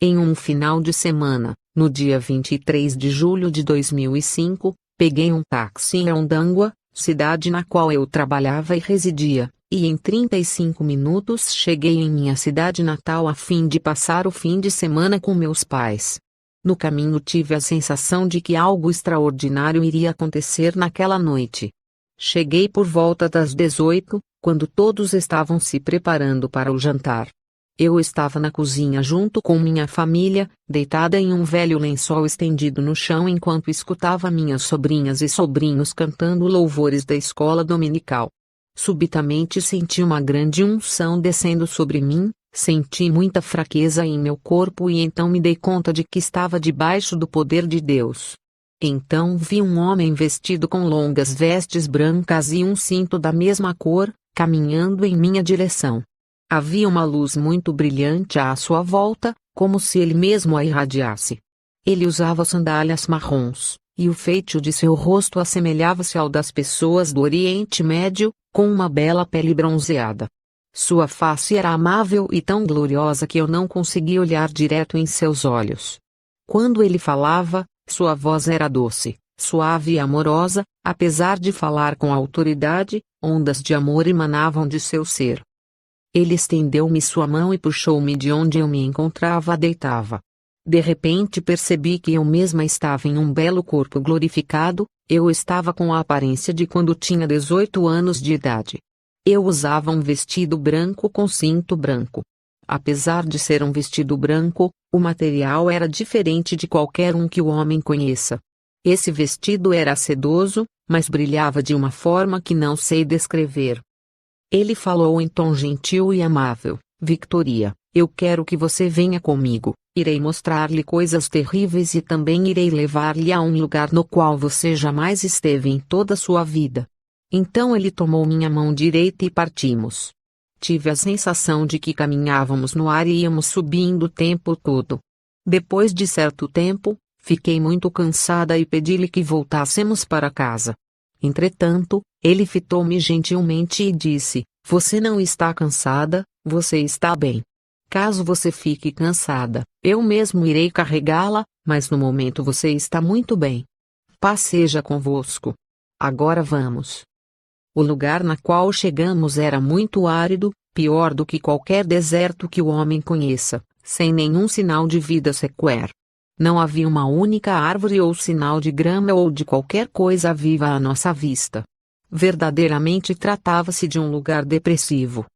Em um final de semana, no dia 23 de julho de 2005, peguei um táxi em Ondangua, cidade na qual eu trabalhava e residia, e em 35 minutos cheguei em minha cidade natal a fim de passar o fim de semana com meus pais. No caminho tive a sensação de que algo extraordinário iria acontecer naquela noite. Cheguei por volta das 18, quando todos estavam se preparando para o jantar. Eu estava na cozinha junto com minha família, deitada em um velho lençol estendido no chão enquanto escutava minhas sobrinhas e sobrinhos cantando louvores da escola dominical. Subitamente senti uma grande unção descendo sobre mim, senti muita fraqueza em meu corpo e então me dei conta de que estava debaixo do poder de Deus. Então vi um homem vestido com longas vestes brancas e um cinto da mesma cor, caminhando em minha direção. Havia uma luz muito brilhante à sua volta, como se ele mesmo a irradiasse. Ele usava sandálias marrons, e o feitio de seu rosto assemelhava-se ao das pessoas do Oriente Médio, com uma bela pele bronzeada. Sua face era amável e tão gloriosa que eu não conseguia olhar direto em seus olhos. Quando ele falava, sua voz era doce, suave e amorosa, apesar de falar com autoridade, ondas de amor emanavam de seu ser. Ele estendeu-me sua mão e puxou-me de onde eu me encontrava deitava. De repente percebi que eu mesma estava em um belo corpo glorificado, eu estava com a aparência de quando tinha 18 anos de idade. Eu usava um vestido branco com cinto branco. Apesar de ser um vestido branco, o material era diferente de qualquer um que o homem conheça. Esse vestido era sedoso, mas brilhava de uma forma que não sei descrever. Ele falou em tom gentil e amável: Victoria, eu quero que você venha comigo, irei mostrar-lhe coisas terríveis e também irei levar-lhe a um lugar no qual você jamais esteve em toda a sua vida. Então ele tomou minha mão direita e partimos. Tive a sensação de que caminhávamos no ar e íamos subindo o tempo todo. Depois de certo tempo, fiquei muito cansada e pedi-lhe que voltássemos para casa. Entretanto, ele fitou-me gentilmente e disse: Você não está cansada, você está bem. Caso você fique cansada, eu mesmo irei carregá-la, mas no momento você está muito bem. Paz seja convosco. Agora vamos. O lugar na qual chegamos era muito árido, pior do que qualquer deserto que o homem conheça, sem nenhum sinal de vida sequer. Não havia uma única árvore ou sinal de grama ou de qualquer coisa viva à nossa vista. Verdadeiramente tratava-se de um lugar depressivo.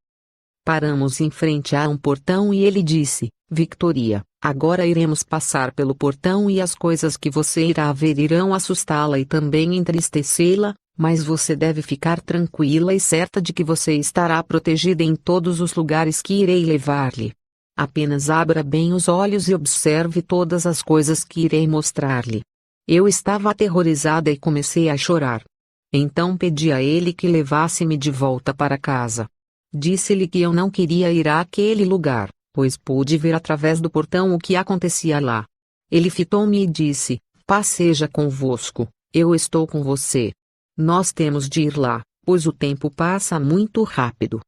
Paramos em frente a um portão e ele disse: Victoria, agora iremos passar pelo portão e as coisas que você irá ver irão assustá-la e também entristecê-la, mas você deve ficar tranquila e certa de que você estará protegida em todos os lugares que irei levar-lhe. Apenas abra bem os olhos e observe todas as coisas que irei mostrar-lhe. Eu estava aterrorizada e comecei a chorar. Então pedi a ele que levasse-me de volta para casa. Disse-lhe que eu não queria ir àquele lugar, pois pude ver através do portão o que acontecia lá. Ele fitou-me e disse: Paz seja convosco, eu estou com você. Nós temos de ir lá, pois o tempo passa muito rápido.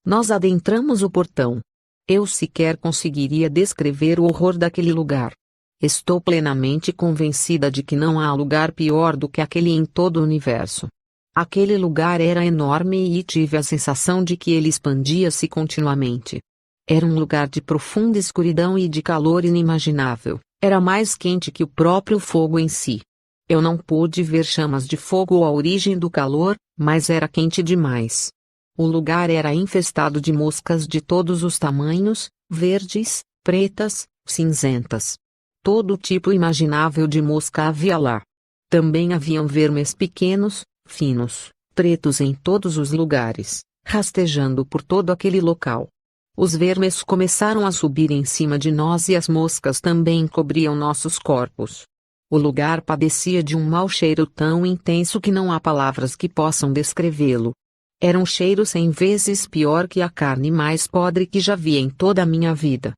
Nós adentramos o portão. Eu sequer conseguiria descrever o horror daquele lugar. Estou plenamente convencida de que não há lugar pior do que aquele em todo o universo. Aquele lugar era enorme e tive a sensação de que ele expandia-se continuamente. Era um lugar de profunda escuridão e de calor inimaginável, era mais quente que o próprio fogo em si. Eu não pude ver chamas de fogo ou a origem do calor, mas era quente demais. O lugar era infestado de moscas de todos os tamanhos, verdes, pretas, cinzentas. Todo tipo imaginável de mosca havia lá. Também haviam vermes pequenos, finos, pretos em todos os lugares, rastejando por todo aquele local. Os vermes começaram a subir em cima de nós e as moscas também cobriam nossos corpos. O lugar padecia de um mau cheiro tão intenso que não há palavras que possam descrevê-lo. Era um cheiro 100 vezes pior que a carne mais podre que já vi em toda a minha vida.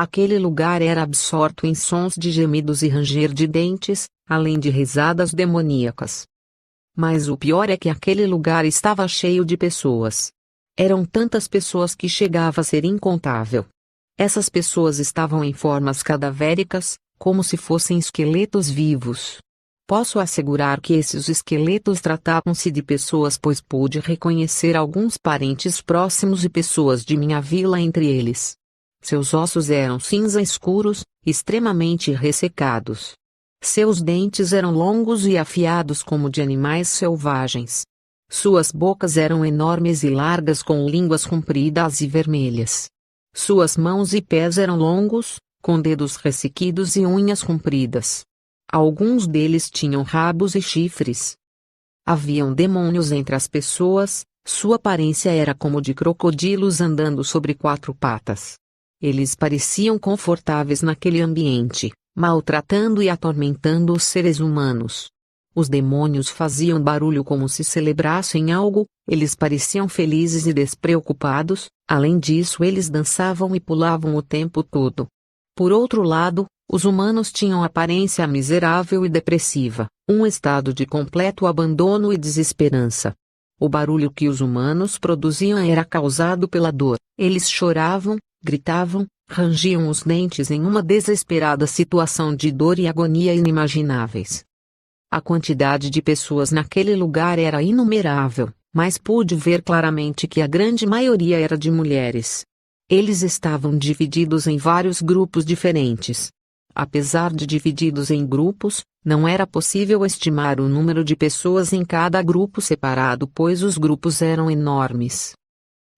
Aquele lugar era absorto em sons de gemidos e ranger de dentes, além de risadas demoníacas. Mas o pior é que aquele lugar estava cheio de pessoas. Eram tantas pessoas que chegava a ser incontável. Essas pessoas estavam em formas cadavéricas, como se fossem esqueletos vivos. Posso assegurar que esses esqueletos tratavam-se de pessoas, pois pude reconhecer alguns parentes próximos e pessoas de minha vila entre eles. Seus ossos eram cinza escuros, extremamente ressecados. Seus dentes eram longos e afiados como de animais selvagens. Suas bocas eram enormes e largas com línguas compridas e vermelhas. Suas mãos e pés eram longos, com dedos ressequidos e unhas compridas. Alguns deles tinham rabos e chifres. Haviam demônios entre as pessoas, sua aparência era como de crocodilos andando sobre 4 patas. Eles pareciam confortáveis naquele ambiente, maltratando e atormentando os seres humanos. Os demônios faziam barulho como se celebrassem algo, eles pareciam felizes e despreocupados, além disso eles dançavam e pulavam o tempo todo. Por outro lado, os humanos tinham aparência miserável e depressiva, um estado de completo abandono e desesperança. O barulho que os humanos produziam era causado pela dor, eles choravam, gritavam, rangiam os dentes em uma desesperada situação de dor e agonia inimagináveis. A quantidade de pessoas naquele lugar era inumerável, mas pude ver claramente que a grande maioria era de mulheres. Eles estavam divididos em vários grupos diferentes. Apesar de divididos em grupos, não era possível estimar o número de pessoas em cada grupo separado, pois os grupos eram enormes.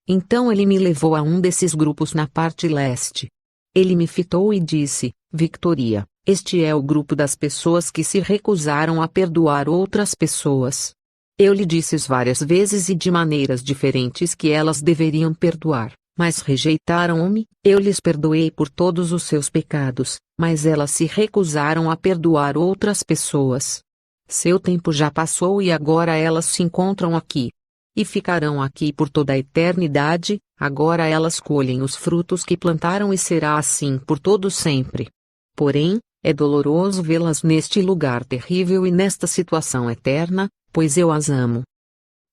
Então ele me levou a um desses grupos na parte leste. Ele me fitou e disse: Victoria, este é o grupo das pessoas que se recusaram a perdoar outras pessoas. Eu lhe disse várias vezes e de maneiras diferentes que elas deveriam perdoar, mas rejeitaram-me. Eu lhes perdoei por todos os seus pecados, mas elas se recusaram a perdoar outras pessoas. Seu tempo já passou e agora elas se encontram aqui. E ficarão aqui por toda a eternidade. Agora elas colhem os frutos que plantaram e será assim por todo sempre. Porém, é doloroso vê-las neste lugar terrível e nesta situação eterna, pois eu as amo.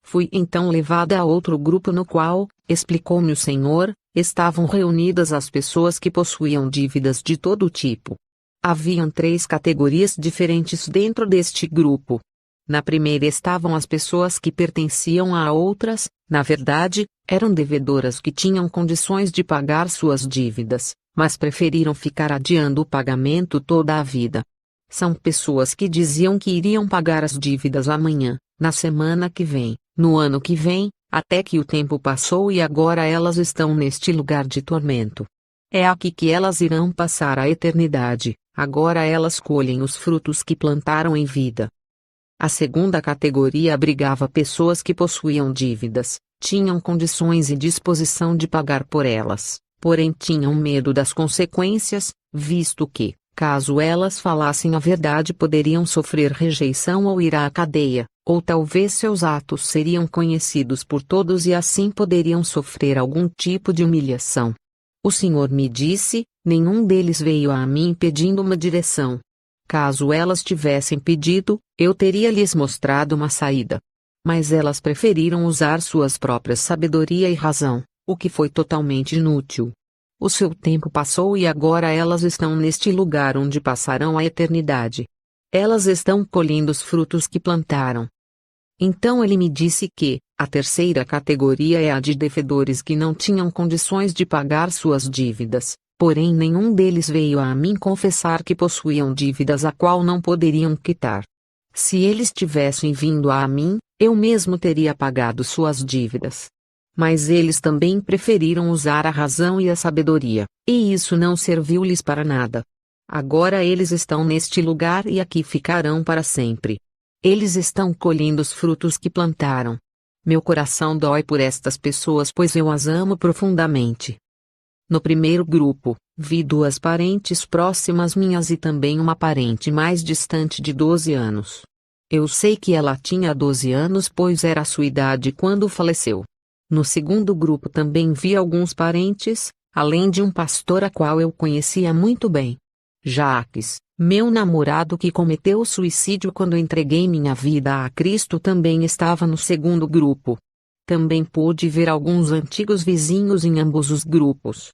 Fui então levada a outro grupo no qual, explicou-me o Senhor, estavam reunidas as pessoas que possuíam dívidas de todo tipo. Haviam 3 categorias diferentes dentro deste grupo. Na primeira estavam as pessoas que pertenciam a outras, na verdade, eram devedoras que tinham condições de pagar suas dívidas, mas preferiram ficar adiando o pagamento toda a vida. São pessoas que diziam que iriam pagar as dívidas amanhã, na semana que vem, no ano que vem, até que o tempo passou e agora elas estão neste lugar de tormento. É aqui que elas irão passar a eternidade, agora elas colhem os frutos que plantaram em vida. A segunda categoria abrigava pessoas que possuíam dívidas, tinham condições e disposição de pagar por elas, porém tinham medo das consequências, visto que, caso elas falassem a verdade, poderiam sofrer rejeição ou ir à cadeia, ou talvez seus atos seriam conhecidos por todos e assim poderiam sofrer algum tipo de humilhação. O Senhor me disse: nenhum deles veio a mim pedindo uma direção. Caso elas tivessem pedido, eu teria lhes mostrado uma saída. Mas elas preferiram usar suas próprias sabedoria e razão, o que foi totalmente inútil. O seu tempo passou e agora elas estão neste lugar onde passarão a eternidade. Elas estão colhendo os frutos que plantaram. Então ele me disse que a terceira categoria é a de devedores que não tinham condições de pagar suas dívidas. Porém nenhum deles veio a mim confessar que possuíam dívidas a qual não poderiam quitar. Se eles tivessem vindo a mim, eu mesmo teria pagado suas dívidas. Mas eles também preferiram usar a razão e a sabedoria, e isso não serviu-lhes para nada. Agora eles estão neste lugar e aqui ficarão para sempre. Eles estão colhendo os frutos que plantaram. Meu coração dói por estas pessoas, pois eu as amo profundamente. No primeiro grupo, vi 2 parentes próximas minhas e também uma parente mais distante de 12 anos. Eu sei que ela tinha 12 anos, pois era a sua idade quando faleceu. No segundo grupo também vi alguns parentes, além de um pastor a qual eu conhecia muito bem. Jacques, meu namorado que cometeu suicídio quando entreguei minha vida a Cristo, também estava no segundo grupo. Também pude ver alguns antigos vizinhos em ambos os grupos.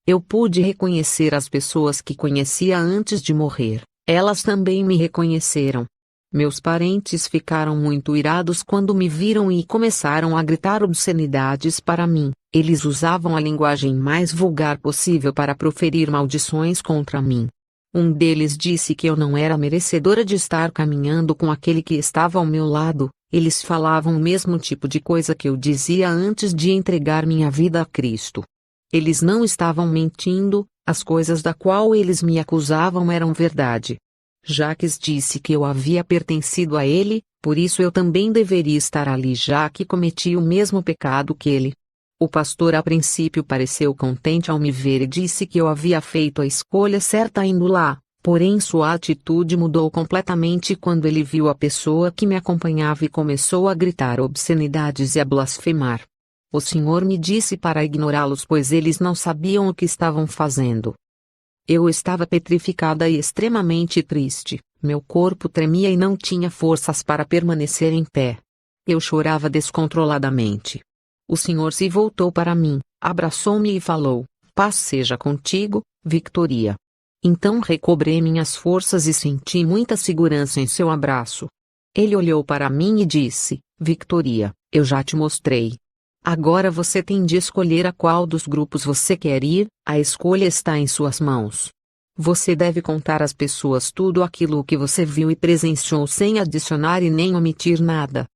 Eu pude reconhecer as pessoas que conhecia antes de morrer, elas também me reconheceram. Meus parentes ficaram muito irados quando me viram e começaram a gritar obscenidades para mim. Eles usavam a linguagem mais vulgar possível para proferir maldições contra mim. Um deles disse que eu não era merecedora de estar caminhando com aquele que estava ao meu lado. Eles falavam o mesmo tipo de coisa que eu dizia antes de entregar minha vida a Cristo. Eles não estavam mentindo, as coisas da qual eles me acusavam eram verdade. Jacques disse que eu havia pertencido a ele, por isso eu também deveria estar ali já que cometi o mesmo pecado que ele. O pastor a princípio pareceu contente ao me ver e disse que eu havia feito a escolha certa indo lá, porém sua atitude mudou completamente quando ele viu a pessoa que me acompanhava e começou a gritar obscenidades e a blasfemar. O Senhor me disse para ignorá-los pois eles não sabiam o que estavam fazendo. Eu estava petrificada e extremamente triste, meu corpo tremia e não tinha forças para permanecer em pé. Eu chorava descontroladamente. O Senhor se voltou para mim, abraçou-me e falou: "Paz seja contigo, Victoria." Então recobrei minhas forças e senti muita segurança em seu abraço. Ele olhou para mim e disse: "Victoria, eu já te mostrei. Agora você tem de escolher a qual dos grupos você quer ir, a escolha está em suas mãos. Você deve contar às pessoas tudo aquilo que você viu e presenciou sem adicionar e nem omitir nada."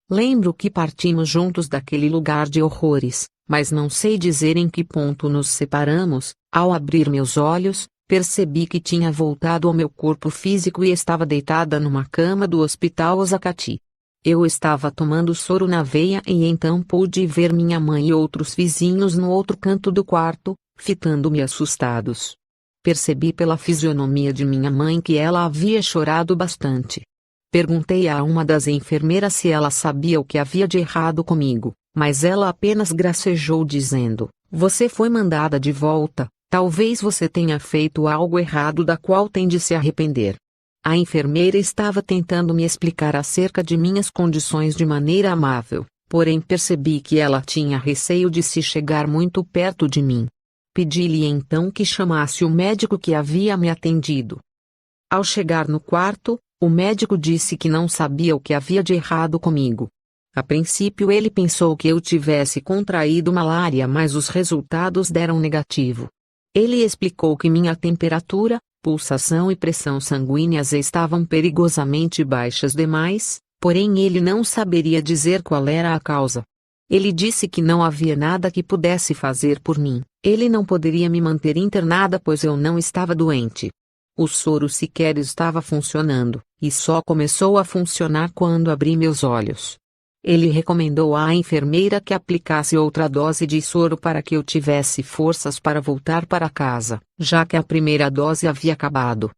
Lembro que partimos juntos daquele lugar de horrores, mas não sei dizer em que ponto nos separamos. Ao abrir meus olhos, percebi que tinha voltado ao meu corpo físico e estava deitada numa cama do Hospital Osakati. Eu estava tomando soro na veia e então pude ver minha mãe e outros vizinhos no outro canto do quarto, fitando-me assustados. Percebi pela fisionomia de minha mãe que ela havia chorado bastante. Perguntei a uma das enfermeiras se ela sabia o que havia de errado comigo, mas ela apenas gracejou dizendo: "Você foi mandada de volta, talvez você tenha feito algo errado da qual tem de se arrepender." A enfermeira estava tentando me explicar acerca de minhas condições de maneira amável, porém percebi que ela tinha receio de se chegar muito perto de mim. Pedi-lhe então que chamasse o médico que havia me atendido. Ao chegar no quarto, o médico disse que não sabia o que havia de errado comigo. A princípio ele pensou que eu tivesse contraído malária, mas os resultados deram negativo. Ele explicou que minha temperatura, pulsação e pressão sanguíneas estavam perigosamente baixas demais, porém ele não saberia dizer qual era a causa. Ele disse que não havia nada que pudesse fazer por mim, ele não poderia me manter internada pois eu não estava doente. O soro sequer estava funcionando, e só começou a funcionar quando abri meus olhos. Ele recomendou à enfermeira que aplicasse outra dose de soro para que eu tivesse forças para voltar para casa, já que a primeira dose havia acabado.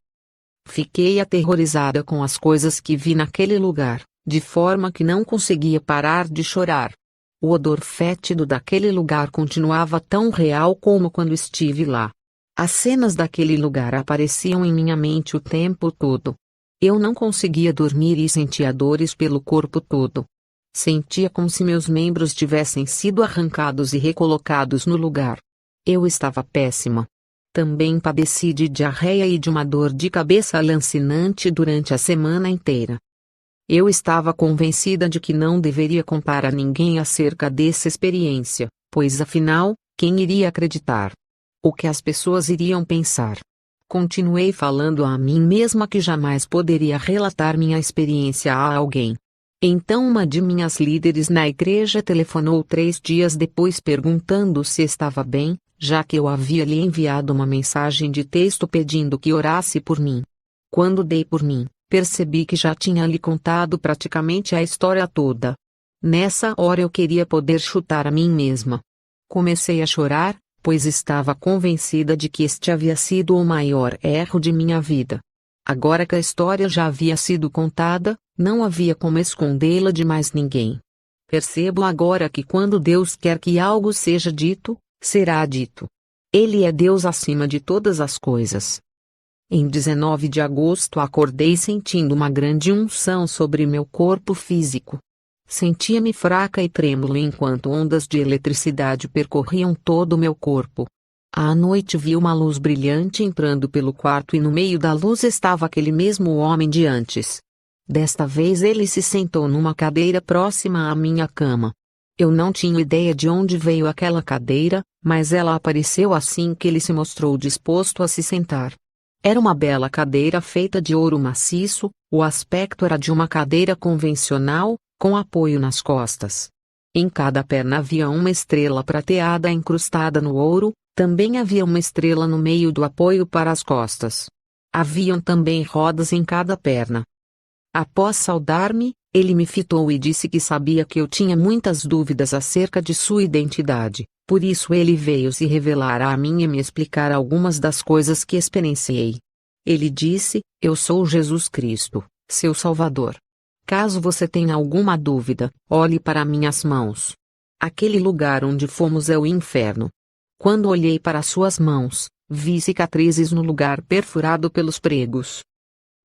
Fiquei aterrorizada com as coisas que vi naquele lugar, de forma que não conseguia parar de chorar. O odor fétido daquele lugar continuava tão real como quando estive lá. As cenas daquele lugar apareciam em minha mente o tempo todo. Eu não conseguia dormir e sentia dores pelo corpo todo. Sentia como se meus membros tivessem sido arrancados e recolocados no lugar. Eu estava péssima. Também padeci de diarreia e de uma dor de cabeça lancinante durante a semana inteira. Eu estava convencida de que não deveria contar a ninguém acerca dessa experiência, pois afinal, quem iria acreditar? O que as pessoas iriam pensar? Continuei falando a mim mesma que jamais poderia relatar minha experiência a alguém. Então uma de minhas líderes na igreja telefonou 3 dias depois perguntando se estava bem, já que eu havia lhe enviado uma mensagem de texto pedindo que orasse por mim. Quando dei por mim, percebi que já tinha lhe contado praticamente a história toda. Nessa hora eu queria poder chutar a mim mesma. Comecei a chorar, pois estava convencida de que este havia sido o maior erro de minha vida. Agora que a história já havia sido contada, não havia como escondê-la de mais ninguém. Percebo agora que quando Deus quer que algo seja dito, será dito. Ele é Deus acima de todas as coisas. Em 19 de agosto acordei sentindo uma grande unção sobre meu corpo físico. Sentia-me fraca e trêmula enquanto ondas de eletricidade percorriam todo o meu corpo. À noite vi uma luz brilhante entrando pelo quarto e no meio da luz estava aquele mesmo homem de antes. Desta vez ele se sentou numa cadeira próxima à minha cama. Eu não tinha ideia de onde veio aquela cadeira, mas ela apareceu assim que ele se mostrou disposto a se sentar. Era uma bela cadeira feita de ouro maciço, o aspecto era de uma cadeira convencional, com apoio nas costas. Em cada perna havia uma estrela prateada incrustada no ouro, também havia uma estrela no meio do apoio para as costas. Haviam também rodas em cada perna. Após saudar-me, ele me fitou e disse que sabia que eu tinha muitas dúvidas acerca de sua identidade, por isso ele veio se revelar a mim e me explicar algumas das coisas que experienciei. Ele disse: "Eu sou Jesus Cristo, seu Salvador. Caso você tenha alguma dúvida, olhe para minhas mãos. Aquele lugar onde fomos é o inferno." Quando olhei para suas mãos, vi cicatrizes no lugar perfurado pelos pregos.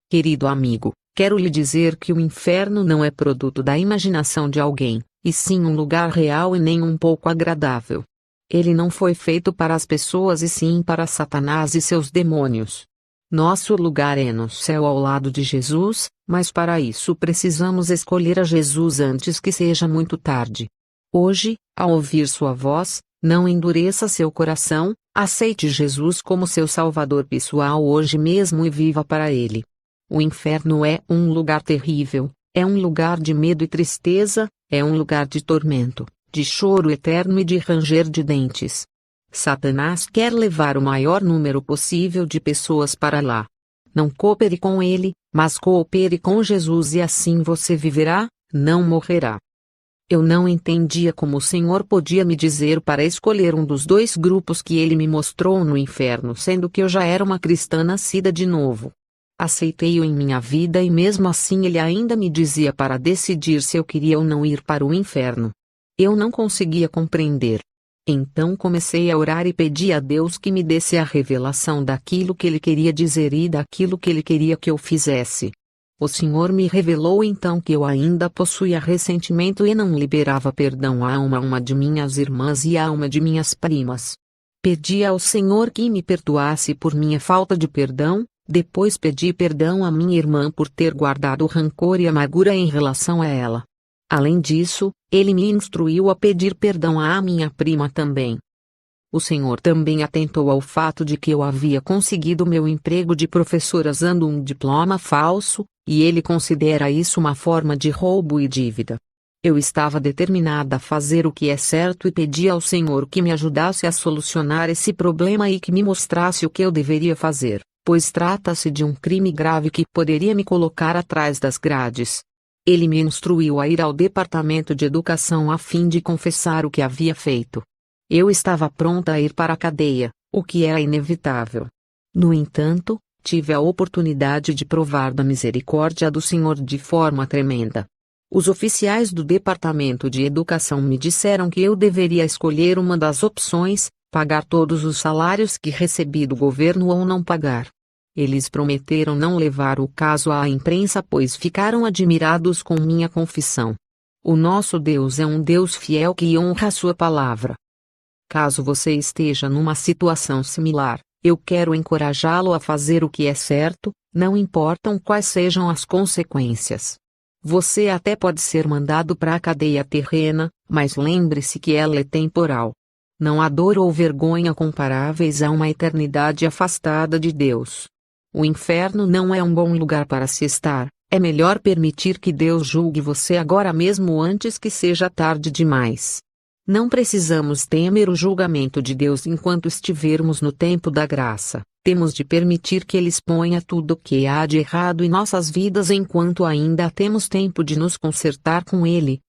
Querido amigo, quero lhe dizer que o inferno não é produto da imaginação de alguém, e sim um lugar real e nem um pouco agradável. Ele não foi feito para as pessoas e sim para Satanás e seus demônios. Nosso lugar é no céu ao lado de Jesus, mas para isso precisamos escolher a Jesus antes que seja muito tarde. Hoje, ao ouvir sua voz, não endureça seu coração, aceite Jesus como seu Salvador pessoal hoje mesmo e viva para Ele. O inferno é um lugar terrível, é um lugar de medo e tristeza, é um lugar de tormento, de choro eterno e de ranger de dentes. Satanás quer levar o maior número possível de pessoas para lá. Não coopere com ele, mas coopere com Jesus e assim você viverá, não morrerá. Eu não entendia como o Senhor podia me dizer para escolher um dos dois grupos que ele me mostrou no inferno, sendo que eu já era uma cristã nascida de novo. Aceitei-o em minha vida e mesmo assim ele ainda me dizia para decidir se eu queria ou não ir para o inferno. Eu não conseguia compreender. Então comecei a orar e pedi a Deus que me desse a revelação daquilo que ele queria dizer e daquilo que ele queria que eu fizesse. O Senhor me revelou então que eu ainda possuía ressentimento e não liberava perdão a uma de minhas irmãs e a uma de minhas primas. Pedi ao Senhor que me perdoasse por minha falta de perdão, depois pedi perdão à minha irmã por ter guardado rancor e amargura em relação a ela. Além disso, ele me instruiu a pedir perdão à minha prima também. O Senhor também atentou ao fato de que eu havia conseguido meu emprego de professora usando um diploma falso, e ele considera isso uma forma de roubo e dívida. Eu estava determinada a fazer o que é certo e pedi ao Senhor que me ajudasse a solucionar esse problema e que me mostrasse o que eu deveria fazer, pois trata-se de um crime grave que poderia me colocar atrás das grades. Ele me instruiu a ir ao departamento de educação a fim de confessar o que havia feito. Eu estava pronta a ir para a cadeia, o que era inevitável. No entanto, tive a oportunidade de provar da misericórdia do Senhor de forma tremenda. Os oficiais do Departamento de Educação me disseram que eu deveria escolher uma das opções, pagar todos os salários que recebi do governo ou não pagar. Eles prometeram não levar o caso à imprensa pois ficaram admirados com minha confissão. O nosso Deus é um Deus fiel que honra a sua palavra. Caso você esteja numa situação similar, eu quero encorajá-lo a fazer o que é certo, não importam quais sejam as consequências. Você até pode ser mandado para a cadeia terrena, mas lembre-se que ela é temporal. Não há dor ou vergonha comparáveis a uma eternidade afastada de Deus. O inferno não é um bom lugar para se estar, é melhor permitir que Deus julgue você agora mesmo antes que seja tarde demais. Não precisamos temer o julgamento de Deus enquanto estivermos no tempo da graça, temos de permitir que Ele exponha tudo o que há de errado em nossas vidas enquanto ainda temos tempo de nos consertar com Ele,